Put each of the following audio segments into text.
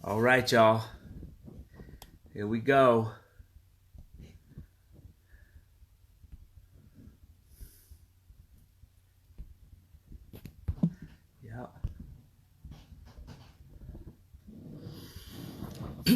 All right, y'all. Here we go. Yeah. All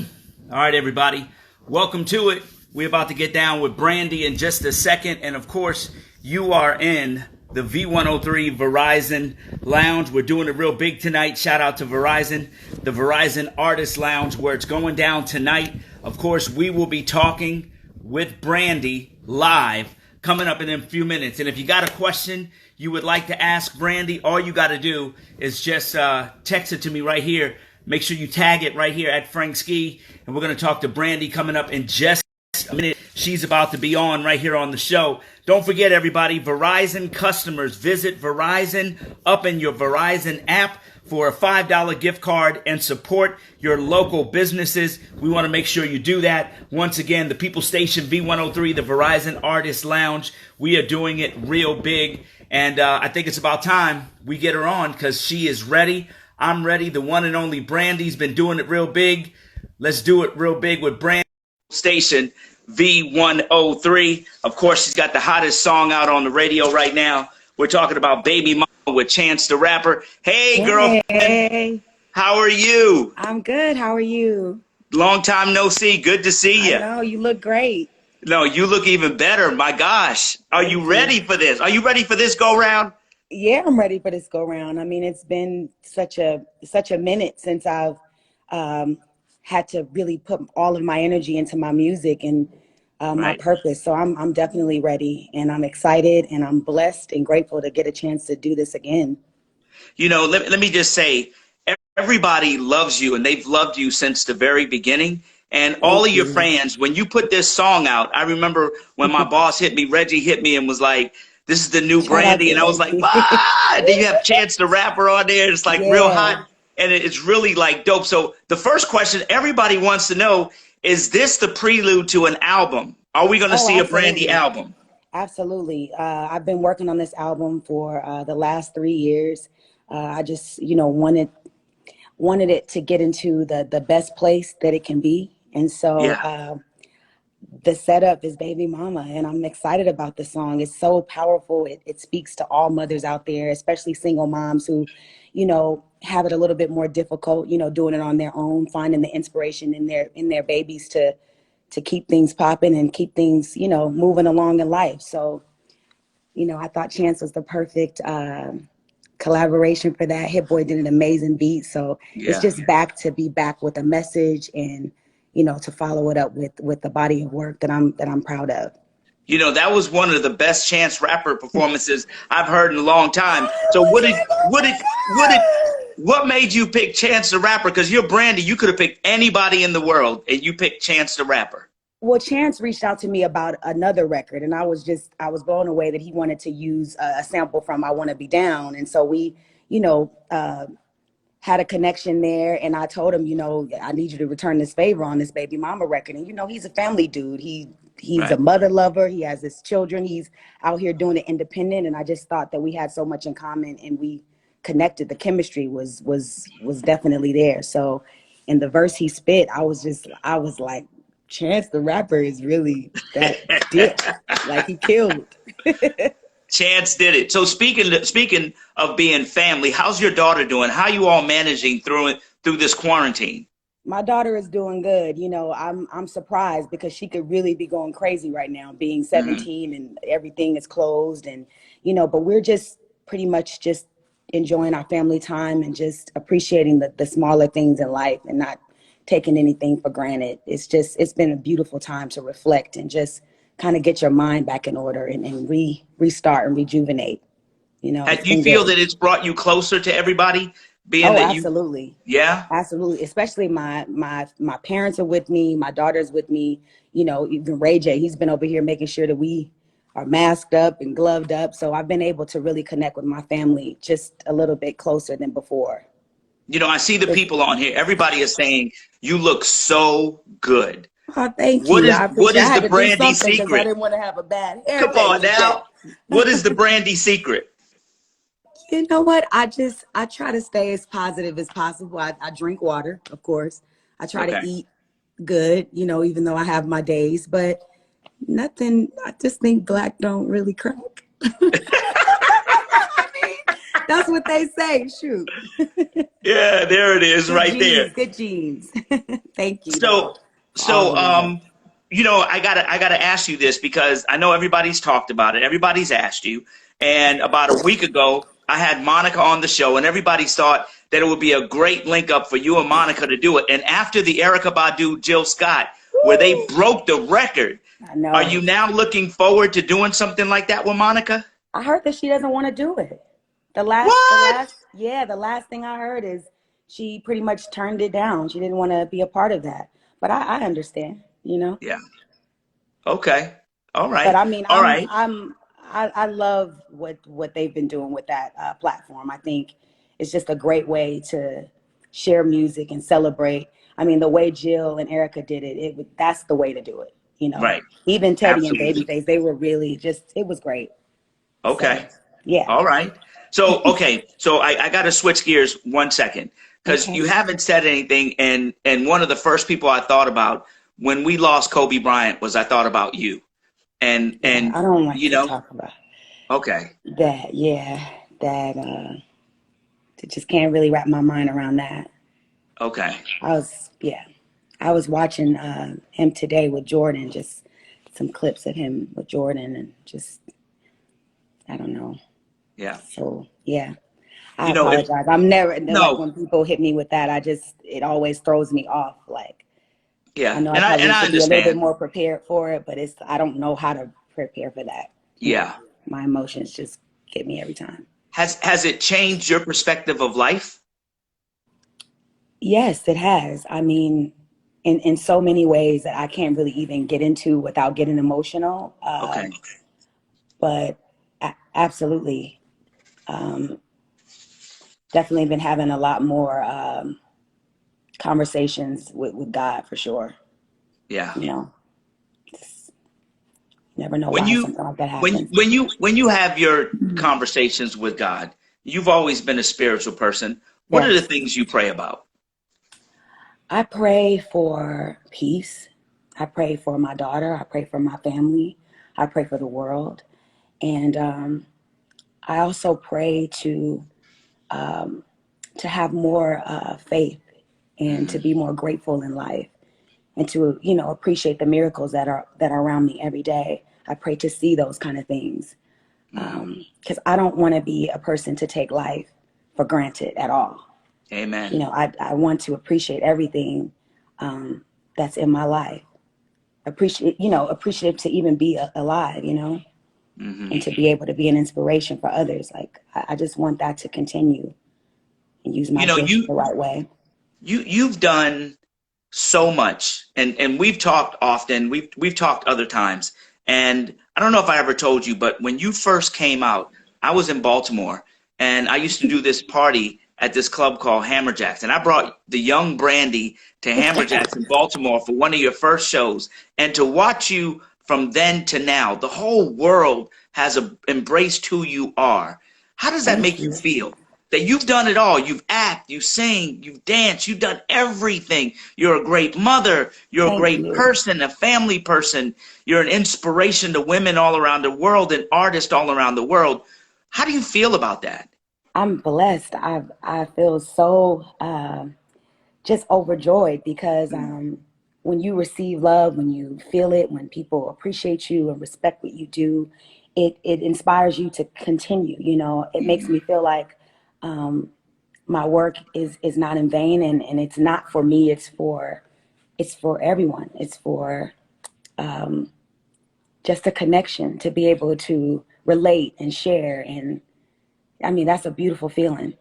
right, everybody. Welcome to it. We're about to get down with Brandy in just a second. And of course, you are in the V-103 Verizon Lounge. We're doing it real big tonight. Shout out to Verizon, the Verizon Artist Lounge, where it's going down tonight. Of course, we will be talking with Brandy live coming up in a few minutes. And if you got a question you would like to ask Brandy, all you got to do is just text it to me right here. Make sure you tag it right here at Frank Ski. And we're going to talk to Brandy coming up in just a minute. She's about to be on right here on the show. Don't forget, everybody, Verizon customers, visit Verizon up in your Verizon app for a $5 gift card and support your local businesses. We want to make sure you do that. Once again, the People Station V103, the Verizon Artist Lounge. We are doing it real big. And I think it's about time we get her on because she is ready. I'm ready. The one and only Brandy's been doing it real big. Let's do it real big with Brandy Station V103. Of course, she's got the hottest song out on the radio right now. We're talking about Baby Mama with Chance the Rapper. Hey, girlfriend. Hey. How are you? I'm good. How are you? Long time no see. Good to see you. I know. You look great. No, you look even better. My gosh. Are you ready for this? Are you ready for this go round? Yeah, I'm ready for this go round. I mean, it's been such a minute since I've had to really put all of my energy into my music and my purpose. So I'm definitely ready, and I'm excited, and I'm blessed and grateful to get a chance to do this again. You know, let me just say, everybody loves you, and they've loved you since the very beginning. And all of your fans, when you put this song out, I remember when my boss hit me, Reggie hit me and was like, this is the new Brandy. And I was like, ah! Then you have Chance the Rapper on there. It's like real hot. And it's really like dope. So the first question everybody wants to know, is this the prelude to an album? Are we going to see a Brandy album? Absolutely. I've been working on this album for the last 3 years. I just, wanted it to get into the best place that it can be. And so the setup is Baby Mama, and I'm excited about the song. It's so powerful. It speaks to all mothers out there, especially single moms who, have it a little bit more difficult, doing it on their own, finding the inspiration in their babies to keep things popping and keep things, moving along in life. So, I thought Chance was the perfect collaboration for that. Hit Boy did an amazing beat. So it's just to be back with a message and, to follow it up with the body of work that I'm proud of. That was one of the best Chance Rapper performances I've heard in a long time. So what made you pick Chance the Rapper? Because you're Brandy, you could have picked anybody in the world, and you picked Chance the Rapper. Well, Chance reached out to me about another record, and I was blown away that he wanted to use a sample from I Wanna Be Down. And so we, had a connection there, and I told him, I need you to return this favor on this Baby Mama record. And, he's a family dude. He's a mother lover. He has his children. He's out here doing it independent. And I just thought that we had so much in common, and we connected. The chemistry was definitely there. So in the verse he spit, I was like, Chance the Rapper is really that dick. Like, he killed. Chance did it. So speaking of being family, how's your daughter doing? How you all managing through this quarantine? My daughter is doing good. I'm surprised because she could really be going crazy right now, being 17 and everything is closed, and but we're just pretty much just enjoying our family time and just appreciating the smaller things in life and not taking anything for granted. It's been a beautiful time to reflect and just kind of get your mind back in order and restart and rejuvenate. Do you feel that it's brought you closer to everybody? Absolutely. Yeah, absolutely. Especially my parents are with me. My daughter's with me. Even Ray J, he's been over here making sure that we are masked up and gloved up. So I've been able to really connect with my family just a little bit closer than before. I see the people on here. Everybody is saying you look so good. Oh, thank you. What is the Brandy secret? I didn't want to have a bad hair. Come on now. What is the Brandy secret? You know what? I try to stay as positive as possible. I drink water, of course. I try to Okay. eat good, you know, even though I have my days, but nothing. I just think black don't really crack. I mean, that's what they say. Shoot. Yeah, there it is Good right there. genes, good genes. Thank you though So, for all the so, love. I gotta ask you this because I know everybody's talked about it. Everybody's asked you. And about a week ago, I had Monica on the show, and everybody thought that it would be a great link up for you and Monica to do it. And after the Erica Badu, Jill Scott, where they Woo! broke the record, I are you know. now looking forward to doing something like that with Monica? I heard that she doesn't want to do it. What? The last thing I heard is she pretty much turned it down. She didn't want to be a part of that. But I understand, you know. Yeah. Okay. All But right. I mean, All right. I love what they've been doing with that platform. I think it's just a great way to share music and celebrate. I mean, the way Jill and Erica did it, that's the way to do it. You know, Right. even Teddy and Absolutely. Babyface, they were really just, it was great. So Okay. yeah. All right. So, okay. So I got to switch gears 1 second because Okay. you haven't said anything. And one of the first people I thought about when we lost Kobe Bryant was I thought about you. Yeah, And I don't like you to know, talk about okay. that. Yeah, that I just can't really wrap my mind around that. Okay. Yeah, I was watching him today with Jordan, just some clips of him with Jordan, and just I don't know. Yeah. So yeah, I You know, if apologize. I'm never like no, when people hit me with that. It always throws me off. Like I yeah. know I And probably I should be a little bit understand. more prepared for it, but I don't know how to prepare for that. You know, Yeah. my emotions just get me every time. Has it changed your perspective of life? Yes, it has. I mean, in so many ways that I can't really even get into without getting emotional. Okay. But absolutely, definitely been having a lot more conversations with God for sure. Yeah. You know, just never know When why you something like that when happens. when you when you have your conversations with God, you've always been a spiritual person. What are the Yes, things you pray about? I pray for peace. I pray for my daughter. I pray for my family. I pray for the world, and I also pray to have more faith and to Hmm. be more grateful in life and to appreciate the miracles that are around me every day. I pray to see those kind of things Hmm. because I don't want to be a person to take life for granted at all. Amen. I want to appreciate everything that's in my life. Appreciative to even be alive. Hmm. And to be able to be an inspiration for others. Like I just want that to continue and use my You know, gifts you the right way. you've done so much, and we've talked often. We've talked other times, and I don't know if I ever told you, but when you first came out, I was in Baltimore, and I used to do this party at this club called Hammerjacks, and I brought the young Brandy to Hammerjacks in Baltimore for one of your first shows, and to watch you from then to now, the whole world has embraced who you are. How does that Thank make you you. feel? That you've done it all. You've act, you sing, you've danced, you've done everything. You're a great mother. You're a Thank great you. person, a family person. You're an inspiration to women all around the world and artists all around the world. How do you feel about that? I'm blessed. I feel so just overjoyed because when you receive love, when you feel it, when people appreciate you and respect what you do, it inspires you to continue. It makes Mm-hmm. me feel like my work is not in vain, and it's not for me. It's for everyone. It's for just a connection to be able to relate and share. And I mean, that's a beautiful feeling.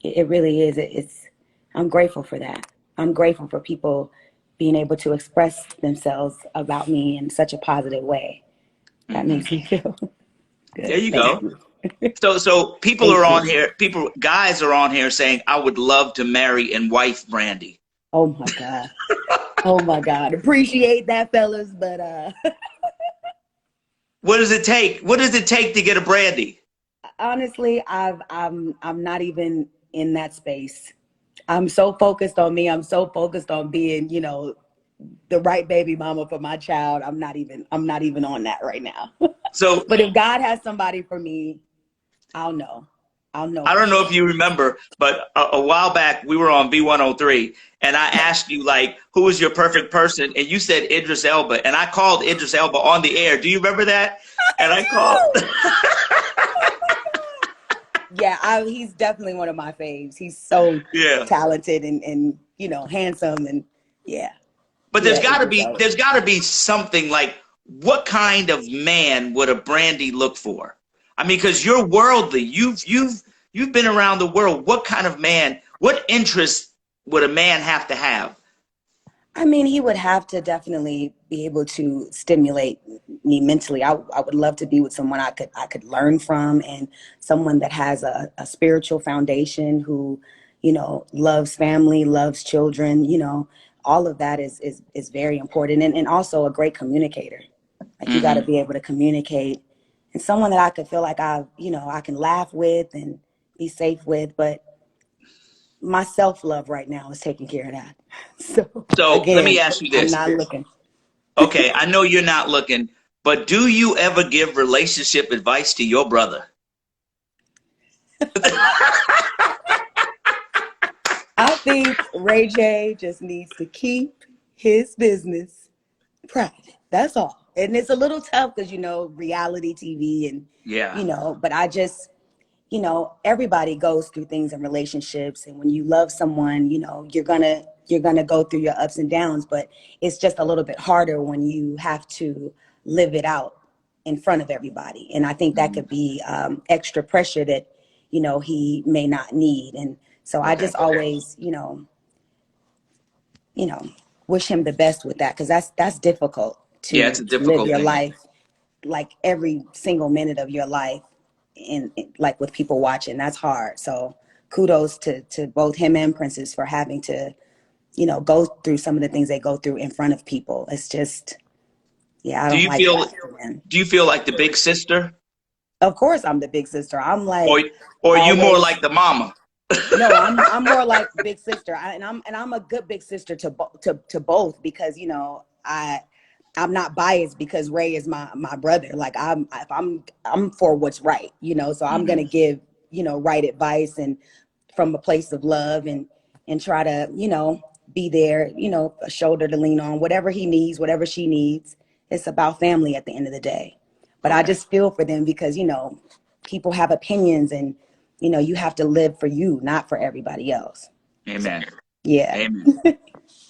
It really is. I'm grateful for that. I'm grateful for people being able to express themselves about me in such a positive way. That Mm-hmm. makes me feel There good. you Thank go. you. So people are Thank on you. here, guys are on here saying, I would love to marry and wife Brandy. Oh my God. Oh my God. Appreciate that, fellas. But What does it take? What does it take to get a Brandy? honestly, I'm not even in that space. I'm so focused on me. I'm so focused on being, the right baby mama for my child. I'm not even on that right now. So But if God has somebody for me, I'll know. I'll know I for don't know sure. if you remember, but a while back we were on V-103, and I asked you like, who is your perfect person, and you said Idris Elba, and I called Idris Elba on the air. Do you remember that? And I called. I do. Oh my God. Yeah, he's definitely one of my faves. He's so Yeah. talented and handsome and yeah. But Yeah, Idris Elba. there's got to be something like, what kind of man would a Brandy look for? I mean, because you're worldly. You've been around the world. What kind of man? What interest would a man have to have? I mean, he would have to definitely be able to stimulate me mentally. I would love to be with someone I could learn from, and someone that has a spiritual foundation who, loves family, loves children, all of that is very important. And also a great communicator. Like you got to Hmm. be able to communicate, and someone that I could feel like I can laugh with and be safe with, but my self love right now is taking care of that. So So let me again, ask you I'm this. not looking. Okay, I know you're not looking, but do you ever give relationship advice to your brother? I think Ray J just needs to keep his business private. That's all. And it's a little tough because reality TV and Yeah. but I just everybody goes through things in relationships, and when you love someone, you're gonna go through your ups and downs, but it's just a little bit harder when you have to live it out in front of everybody. And I think that Mhm. could be extra pressure that he may not need. And so I Okay. just always you know wish him the best with that, because that's difficult Yeah, it's to a live difficult your thing. life, like every single minute of your life like with people watching. That's hard. So kudos to both him and Princess for having to go through some of the things they go through in front of people. It's just, yeah, I Do don't you like feel that for them. do you feel like the big sister, Of course I'm the big sister. I'm or like or are you more always. like the mama? No, I'm more like big sister. And I'm a good big sister to both, because I'm not biased because Ray is my brother. Like I'm for what's right, so I'm Hmm. gonna give right advice, and from a place of love, and try to be there, a shoulder to lean on, whatever he needs, whatever she needs. It's about family at the end of the day. But I Okay. just feel for them because people have opinions, and you have to live for you, not for everybody else. So Amen. yeah. Amen.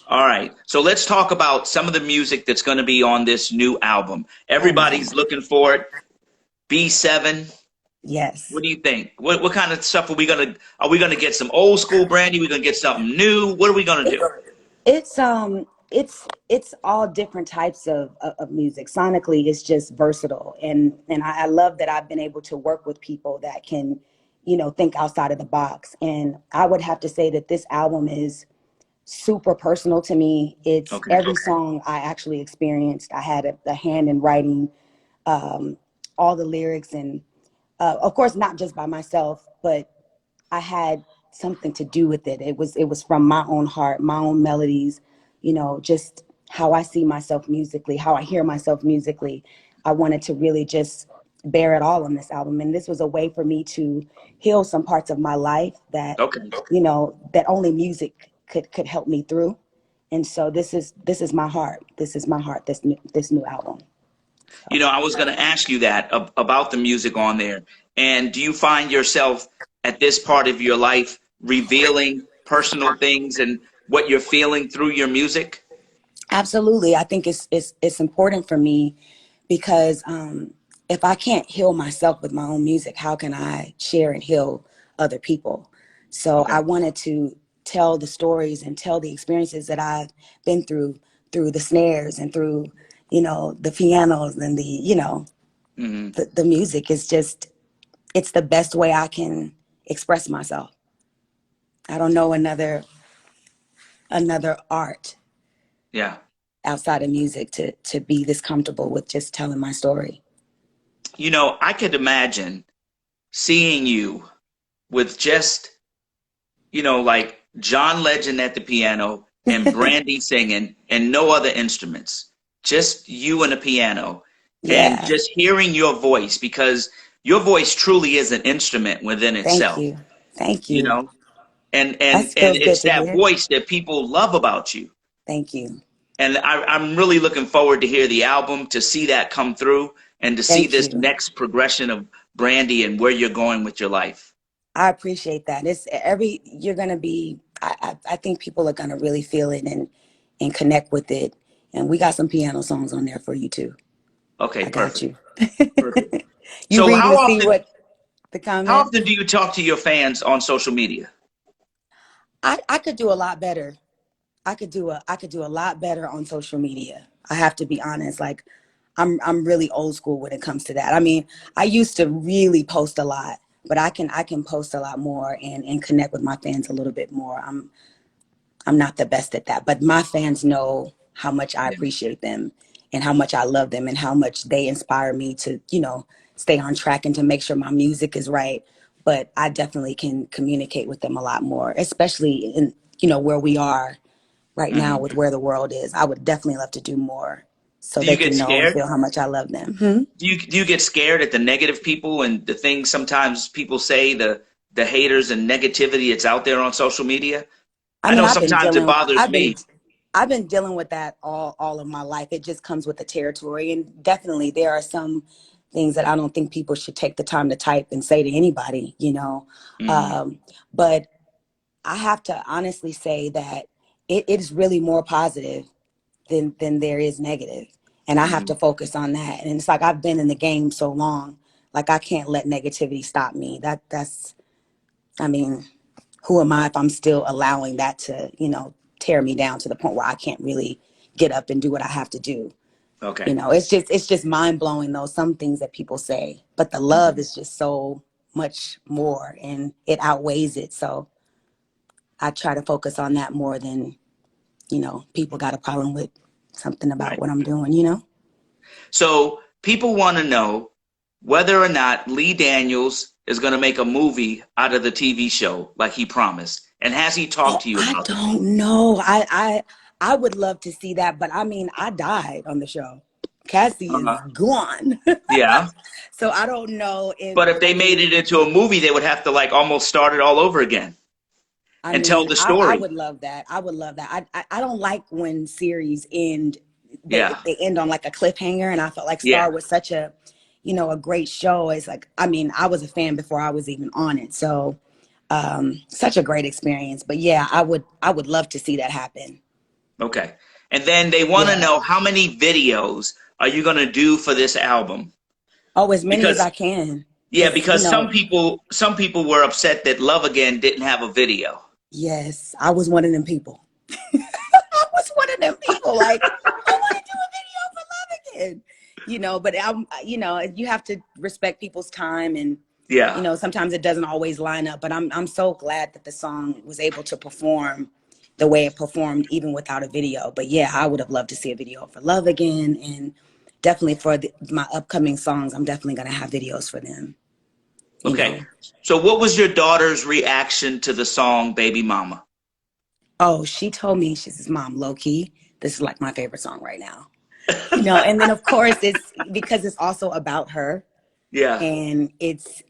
All right. So let's talk about some of the music that's going to be on this new album. Oh my Everybody's God. looking for it. B7. Yes. What do you think? What kind of stuff are we gonna get some old school Brandy? We gonna get something new? What are we gonna It, do? it's all different types of music. Sonically, it's just versatile, and I love that I've been able to work with people that can, think outside of the box. And I would have to say that this album is super personal to me. It's Okay. every song I actually experienced. I had a hand in writing all the lyrics, and of course not just by myself, but I had something to do with it. It was from my own heart, my own melodies, just how I see myself musically, how I hear myself musically. I wanted to really just bear it all on this album, and this was a way for me to heal some parts of my life that Okay. that only music could help me through. And so this is my heart. This is my heart. This new album. You know, I was gonna ask you that about the music on there. And do you find yourself at this part of your life revealing personal things and what you're feeling through your music? Absolutely. I think it's important for me because if I can't heal myself with my own music, how can I share and heal other people? So Okay. I wanted to tell the stories and tell the experiences that I've been through the snares and through, the pianos and Hmm. the music. Is just, it's the best way I can express myself. I don't know another art Yeah. outside of music to be this comfortable with just telling my story. You know, I could imagine seeing you with just, like John Legend at the piano, and Brandy singing, and no other instruments, just you and the piano, and Yeah. just hearing your voice, because your voice truly is an instrument within Thank itself, you. Thank you you. know, and That feels good it's to that hear. voice that people love about you. Thank you. And I'm really looking forward to hear the album, to see that come through, and to see Thank this you. next progression of Brandy and where you're going with your life. I appreciate that. You're going to be, I think people are going to really feel it and connect with it. And we got some piano songs on there for you too. Okay, I got perfect, you. perfect. You So reading to see what the how comment? often do you talk to your fans on social media? I could do a lot better. I could do a lot better on social media. I have to be honest. Like I'm really old school when it comes to that. I mean, I used to really post a lot, but I can post a lot more and connect with my fans a little bit more. I'm not the best at that, but my fans know how much I Yeah. appreciate them and how much I love them and how much they inspire me to, stay on track and to make sure my music is right. But I definitely can communicate with them a lot more, especially in, where we are right now with Hmm. where the world is. I would definitely love to do more so Do they you get can know and scared? feel how much I love them. Hmm? Do you get scared at the negative people and the things sometimes people say, the haters and negativity that's out there on social media? I I mean, know sometimes it bothers me. I've been dealing with that all of my life. It just comes with the territory, and definitely there are some things that I don't think people should take the time to type and say to anybody. Hmm. Um, but I have to honestly say that it is really more positive than there is negative, and I have to Hmm. focus on that. And it's like I've been in the game so long, like I can't let negativity stop me. That's I mean, who am I if I'm still allowing that to, tear me down to the point where I can't really get up and do what I have to do. Okay. It's just mind blowing though, some things that people say, but the love Hmm. is just so much more and it outweighs it. So I try to focus on that more than, people got a problem with something about Right. what I'm doing. So people want to know whether or not Lee Daniels is going to make a movie out of the TV show like he promised. And has he talked Oh, to you I about that? don't know. I would love to see that, but I mean, I died on the show. Cassie is Uh-huh. gone. Yeah. So I don't know if But if I they made mean it into a movie, they would have to like almost start it all over again I and tell mean the I story. would love that. I would love that. I don't like when series end Yeah. they end on like a cliffhanger, and I felt like Yeah. Star was such a great show. It's like I mean, I was a fan before I was even on it. So such a great experience. But yeah, I would love to see that happen. Okay. And then they want to Yeah. know how many videos are you going to do for this album? Oh, as many as Because I can. yeah, Because, because some people were upset that Love Again didn't have a video. yes, I was one of them people. I was one of them people. Like, I want to do a video for Love Again. But you have to respect people's time, and Yeah. sometimes it doesn't always line up. But I'm so glad that the song was able to perform the way it performed, even without a video. But yeah, I would have loved to see a video for Love Again, and definitely for my upcoming songs. I'm definitely gonna have videos for them. You Okay. know. So what was your daughter's reaction to the song Baby Mama? Oh, she told me, she says, "Mom, low key, this is like my favorite song right now." And then of course it's because it's also about her, Yeah. and it's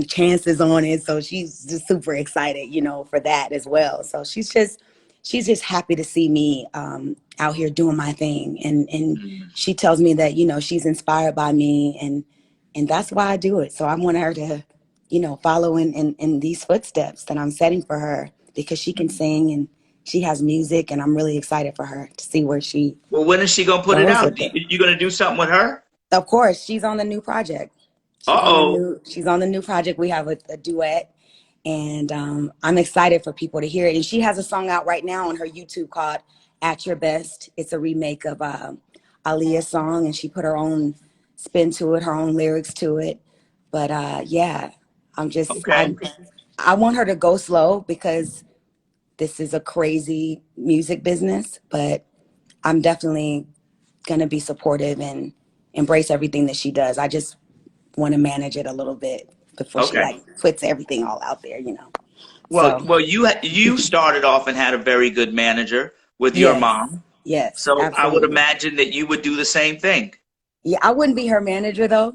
chances on it, so she's just super excited for that as well. So she's just happy to see me out here doing my thing, and Mm. she tells me that she's inspired by me, and that's why I do it. So I want her to follow in these footsteps that I'm setting for her, because she can Mm. sing and she has music, and I'm really excited for her to see where she Well, when is she gonna put it goes out? with it. You gonna do something with her? Of course, she's on the new project. Uh-oh. She's on the new project. We have a duet, and I'm excited for people to hear it. And she has a song out right now on her YouTube called "At Your Best." It's a remake of Aaliyah's song, and she put her own spin to it, her own lyrics to it. But yeah, I'm just Okay. I want her to go slow because this is a crazy music business, but I'm definitely gonna be supportive and embrace everything that she does. I just want to manage it a little bit before she Okay. like puts everything all out there. So Well, you started off and had a very good manager with your yes, mom. yes, So I would absolutely. imagine that you would do the same thing. Yeah, I wouldn't be her manager though.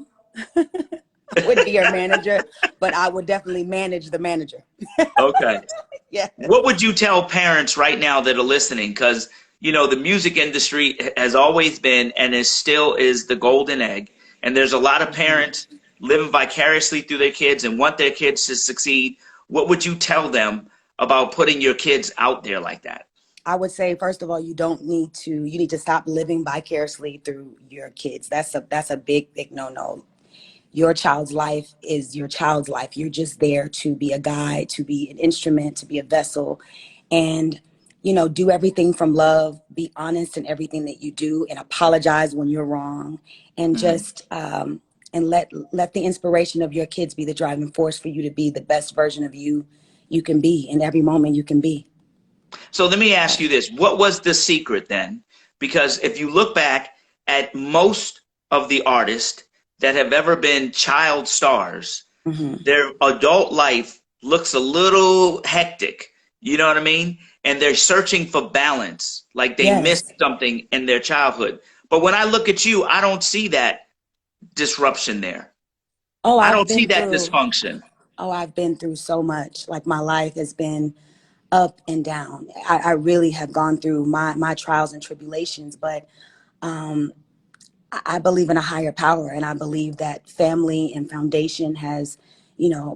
I wouldn't be her manager, but I would definitely manage the manager. Okay. Yeah. What would you tell parents right now that are listening? Because, the music industry has always been and is still is the golden egg. And there's a lot of Mhm. parents living vicariously through their kids and want their kids to succeed. What would you tell them about putting your kids out there like that? I would say, first of all, you need to stop living vicariously through your kids. That's a big, big no-no. Your child's life is your child's life. You're just there to be a guide, to be an instrument, to be a vessel, and do everything from love. Be honest in everything that you do, and apologize when you're wrong, and Mhm. just and let the inspiration of your kids be the driving force for you to be the best version of you can be in every moment you can be. So let me ask you this. What was the secret then? Because if you look back at most of the artists that have ever been child stars, Hmm. their adult life looks a little hectic. You know what I mean? And they're searching for balance, like they Yes. missed something in their childhood. But when I look at you, I don't see that disruption there. Oh, I I've don't see been that through. dysfunction. Oh, I've been through so much. Like my life has been up and down. I really have gone through my trials and tribulations, but um, I believe in a higher power, and I believe that family and foundation has,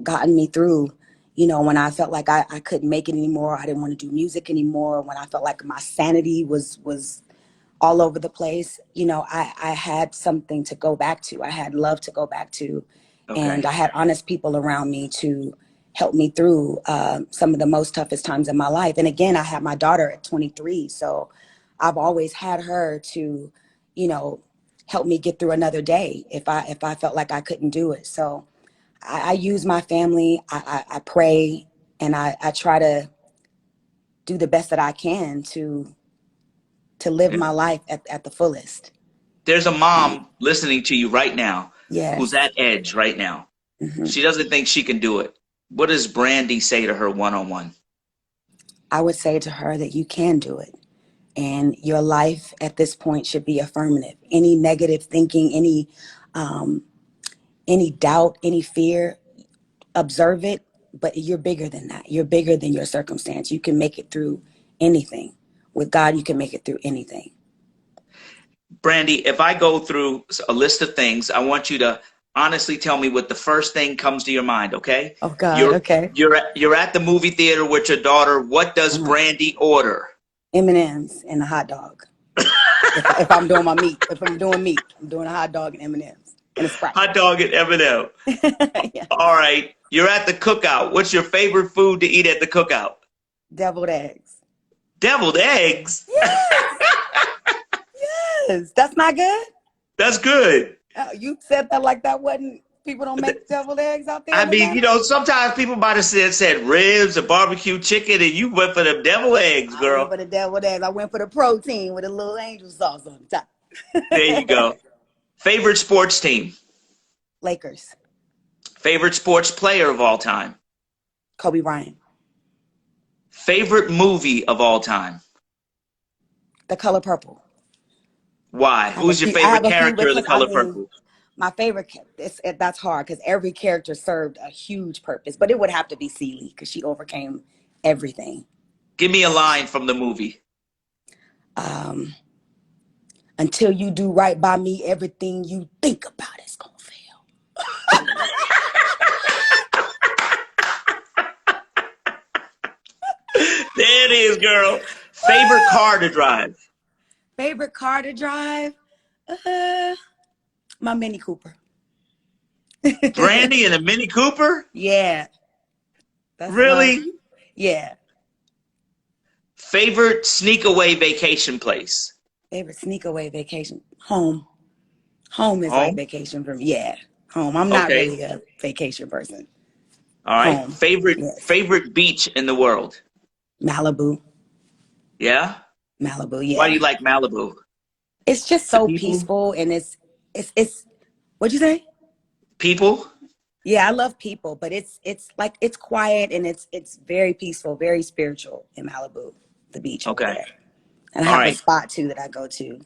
gotten me through. When I felt like I couldn't make it anymore, I didn't want to do music anymore. When I felt like my sanity was all over the place, I had something to go back to. I had love to go back to. And Okay. I had honest people around me to help me through some of the most toughest times in my life. And again, I had my daughter at 23. So I've always had her to, you know, help me get through another day if I felt like I couldn't do it. So I use my family. I pray, and I try to do the best that I can to live Yeah. my life at the fullest. There's a And mom listening to you right now who's yes. at edge right now. Hmm. She doesn't think she can do it. What does Brandy say to her one on one? I would say to her that you can do it. And your life at this point should be affirmative. Any negative thinking, um, any doubt, any fear, observe it. But you're bigger than that. You're bigger than your circumstance. You can make it through anything. With God, you can make it through anything. Brandy, if I go through a list of things, I want you to honestly tell me what the first thing comes to your mind, okay? Oh God, You're okay. you're at the movie theater with your daughter. What does Uh-huh. Brandy order? M&Ms and a hot dog. If I'm doing my meat, if I'm doing meat, I'm doing a hot dog and M&Ms and a Sprite. Hot dog and M&M. Yeah. All right. You're at the cookout. What's your favorite food to eat at the cookout? Deviled eggs. Deviled eggs. Yes. Yes. That's not good. That's good. You said that like that wasn't. People don't make deviled eggs out there I in mean, Atlanta. sometimes people might have said ribs or barbecue chicken, and you went for the deviled eggs, I went girl. for the deviled eggs. I went for the protein with a little angel sauce on the There you top. go. Favorite sports team. Lakers. Favorite sports player of all time. Kobe Bryant. Favorite movie of all time. The Color Purple. Why? I have a Who's your few. I favorite have a few character of The because I Color mean, Purple? my favorite. That's hard because every character served a huge purpose. But it would have to be Celie because she overcame everything. Give me a line from the movie. Um, until you do right by me, everything you think about is gonna fail. There it is, girl. Favorite car to drive. Favorite car to drive? Uh, my Mini Cooper. Brandy and a Mini Cooper? Yeah, that's my Really? yeah. Favorite sneak away vacation place? Favorite sneak away vacation. Home. Home is like Home? vacation for me. Yeah, home. I'm not Okay. really a vacation person. All right. Home. Yes. Favorite beach in the world? Malibu. Yeah? Malibu. Why do Yeah. you like Malibu? It's just The so people? peaceful and it's. What'd you say? People? Yeah, I love people, but it's like it's quiet and it's very peaceful, very spiritual in Malibu, the beach over Okay. there. And I All have a right. spot too that I go to.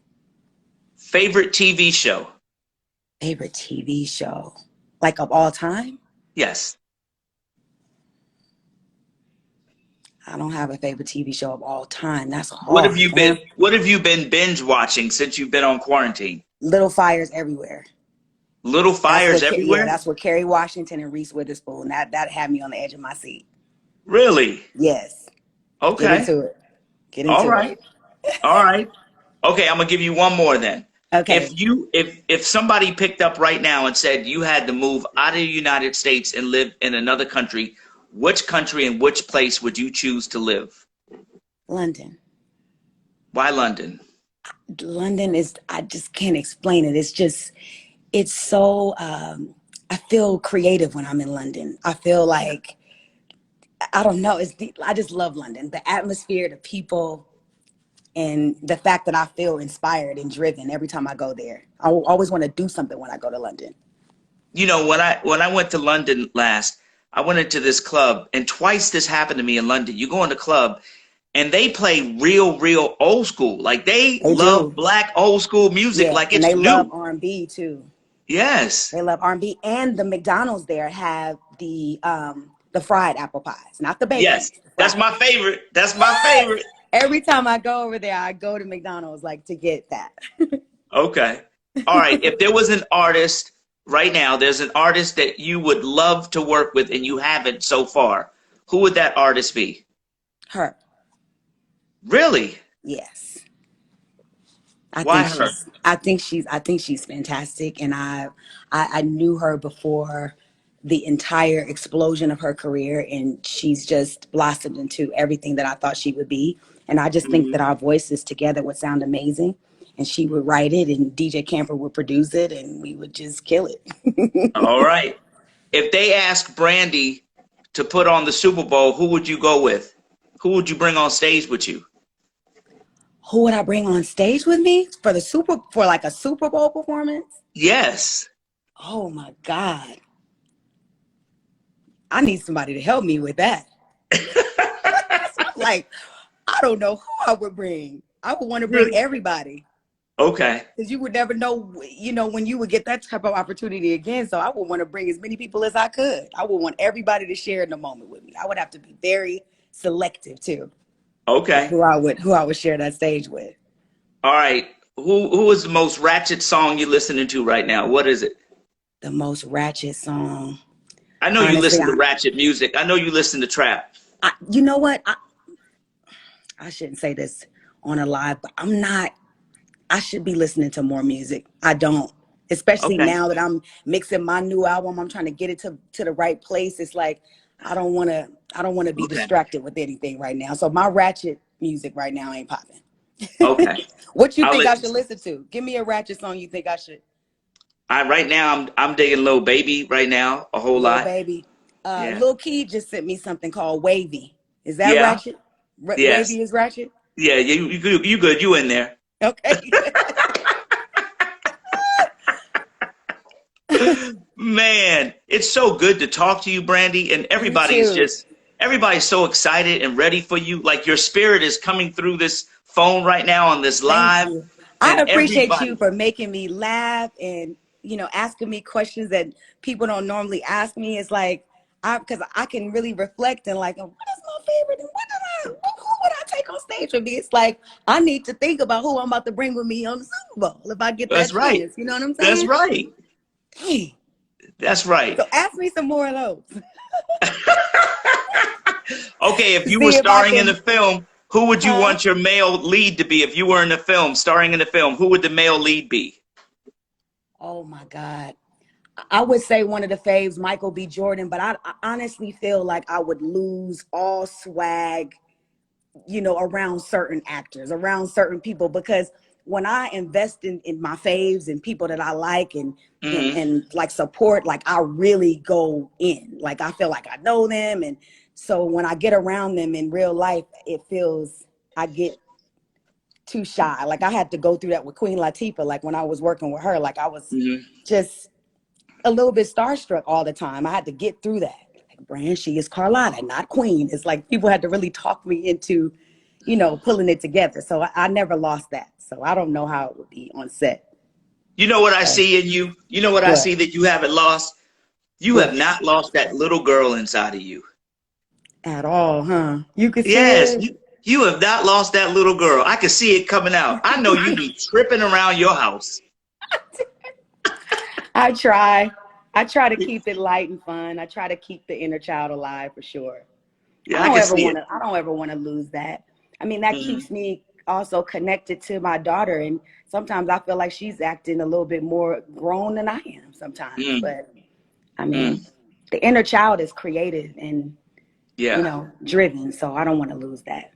Favorite TV show? Favorite TV show, like of all time? Yes. I don't have a favorite TV show of all time. That's hard, man. What have you been binge watching since you've been on quarantine? Little Fires Everywhere. Little That's Fires what, yeah, Everywhere? that's what Kerry Washington and Reese Witherspoon. That had me on the edge of my seat. Really? Yes, get Okay. into it. Get All into it. right. All right. Okay, I'm gonna give you one more then. Okay, If somebody picked up right now and said you had to move out of the United States and live in another country, which country and which place would you choose to live? London. Why London? London is, I just can't explain it. It's just, it's so, I feel creative when I'm in London. I feel like, I don't know, I just love London. The atmosphere, the people, and the fact that I feel inspired and driven every time I go there. I always want to do something when I go to London. You know, when I went to London last, I went into this club, and twice this happened to me in London. You go in the club, and they play real old school. Like they They love do. black old school music Yeah, like and it's they love new. R&B too. Yes. They love R&B, and the McDonald's there have the fried apple pies, not the bacon, Yes. the That's fried. my favorite. That's my What? favorite. Every time I go over there, I go to McDonald's like to get that. Okay. All right. If there was an artist right now, there's an artist that you would love to work with and you haven't so far. Who would that artist be? Her, Really? yes. Why her? I think she's fantastic, and I knew her before the entire explosion of her career, and she's just blossomed into everything that I thought she would be. And I just think Mhm. that our voices together would sound amazing, and she would write it, and DJ Camper would produce it, and we would just kill it. All right. If they ask Brandy to put on the Super Bowl, who would you go with? Who would you bring on stage with you? Who would I bring on stage with me for for like a Super Bowl performance? Yes. Oh my God. I need somebody to help me with that. Like, I don't know who I would bring. I would want to bring Really? everybody Okay. because you would never know, when you would get that type of opportunity again. So I would want to bring as many people as I could. I would want everybody to share in the moment with me. I would have to be very selective too with Okay. who I would share that stage with. All right. Who is the most ratchet song you're listening to right now? What is it? The most ratchet song. I know you Honestly, listen to ratchet music. I know you listen to trap. you know what? I shouldn't say this on a live, but I'm not. I should be listening to more music. I don't. Especially Okay. now that I'm mixing my new album, I'm trying to get it to the right place. It's like I don't want to be Okay. distracted with anything right now. So my ratchet music right now ain't popping. Okay. What you I'll think I listen. should listen to? Give me a ratchet song you think I should. I right now I'm digging Lil Baby right now a whole Lil lot. Baby. Yeah. Lil Key just sent me something called Wavy. Is that Yeah. ratchet? Yes. Wavy is ratchet? Yeah. You good. You good. You in there? Okay. Man, it's so good to talk to you, Brandy, and You too. everybody's so excited and ready for you. Like your spirit is coming through this phone right now on this Thank live, you. I and appreciate you everybody. for making me laugh and asking me questions that people don't normally ask me. It's like because I can really reflect and like, what is my favorite and who would I take on stage with me? It's like I need to think about who I'm about to bring with me on the Super Bowl if I get That's that right. chance. You know what I'm That's saying? right. Dang. That's right. So ask me some more of those Okay, if to you were see if I starring in a can. film, who would you Huh? want your male lead to be? If you were in a film, starring in a film, who would the male lead be? Oh my God. I would say one of the faves, Michael B. Jordan, but I honestly feel like I would lose all swag, around certain actors, around certain people, because when I invest in my faves and people that I like Hmm. and like support, like I really go in. Like I feel like I know them. And so when I get around them in real life, it feels I get too shy. Like I had to go through that with Queen Latifah, like when I was working with her, like I was Hmm. just a little bit starstruck all the time. I had to get through that. Like, Brand, she is Carlotta, not Queen. It's like people had to really talk me into, pulling it together. So I never lost that. So I don't know how it would be on set. You know what I see in you? You know what I What? see that you haven't lost? You have What? not lost that little girl inside of you. At all, huh? You could see Yes, it. you have not lost that little girl. I can see it coming out. I know you be tripping around your house. I try. I try to keep it light and fun. I try to keep the inner child alive for sure. Yeah, I can see it. I don't ever want to lose that. I mean, that Mm, keeps me also connected to my daughter. And sometimes I feel like she's acting a little bit more grown than I am sometimes. mm, But I mm. mean, the inner child is creative and, Yeah. driven. So I don't want to lose that.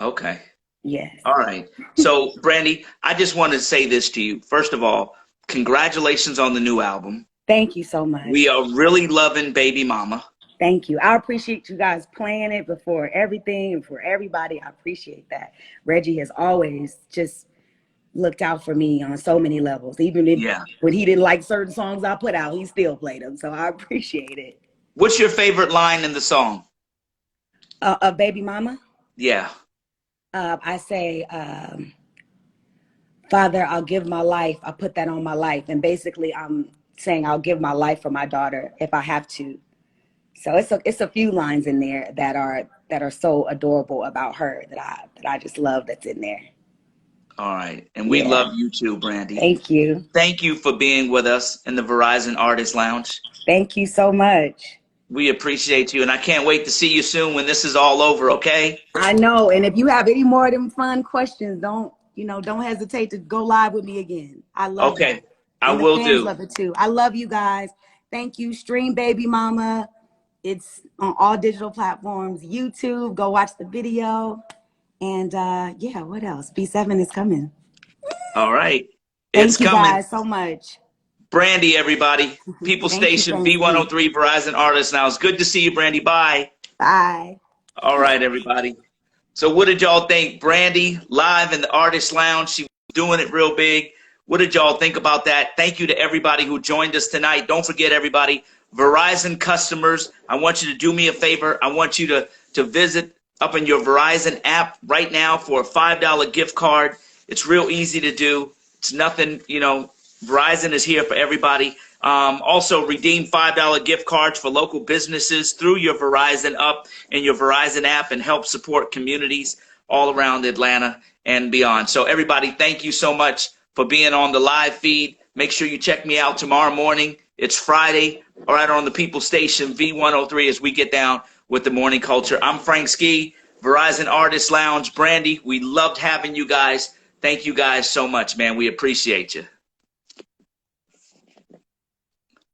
Okay. Yes. All right. So, Brandy, I just want to say this to you. First of all, congratulations on the new album. Thank you so We much. are really loving Baby Mama. Thank you. I appreciate you guys playing it before everything and for everybody. I appreciate that. Reggie has always just looked out for me on so many levels. Even if Yeah. when he didn't like certain songs I put out, he still played them. So I appreciate it. What's your favorite line in the song? Of Baby Mama, Yeah. I say, Father, I'll give my life. I put that on my life. And basically I'm saying I'll give my life for my daughter if I have to. So it's a few lines in there that are so adorable about her that I just love that's in there. All right. And we Yeah. love you too, Brandy. Thank you. Thank you for being with us in the Verizon Artist Lounge. Thank you so much. We appreciate you, and I can't wait to see you soon when this is all over, okay? I know. And if you have any more of them fun questions, don't hesitate to go live with me again. I love Okay. that. I And the will fans do. love it too. I love you guys. Thank you. Stream Baby Mama. It's on all digital platforms. YouTube. Go watch the video. And yeah, what else? B7 is coming. All right. It's Thank you coming. guys so much. Brandy, everybody. People Thank you, Station, Frankie. V-103 Verizon Artist. Now, it's good to see you, Brandy. Bye. Bye. All right, everybody. So what did y'all think? Brandy, live in the Artist Lounge. She was doing it real big. What did y'all think about that? Thank you to everybody who joined us tonight. Don't forget, everybody, Verizon customers, I want you to do me a favor. I want you to visit up in your Verizon app right now for a $5 gift card. It's real easy to do. It's nothing, Verizon is here for everybody. Also, redeem $5 gift cards for local businesses through your Verizon up in your Verizon app and help support communities all around Atlanta and beyond. So everybody, thank you so much for being on the live feed. Make sure you check me out tomorrow morning. It's Friday, right on the People Station V103 as we get down with the morning culture. I'm Frank Ski, Verizon Artist Lounge. Brandy, we loved having you guys. Thank you guys so much, man. We appreciate you.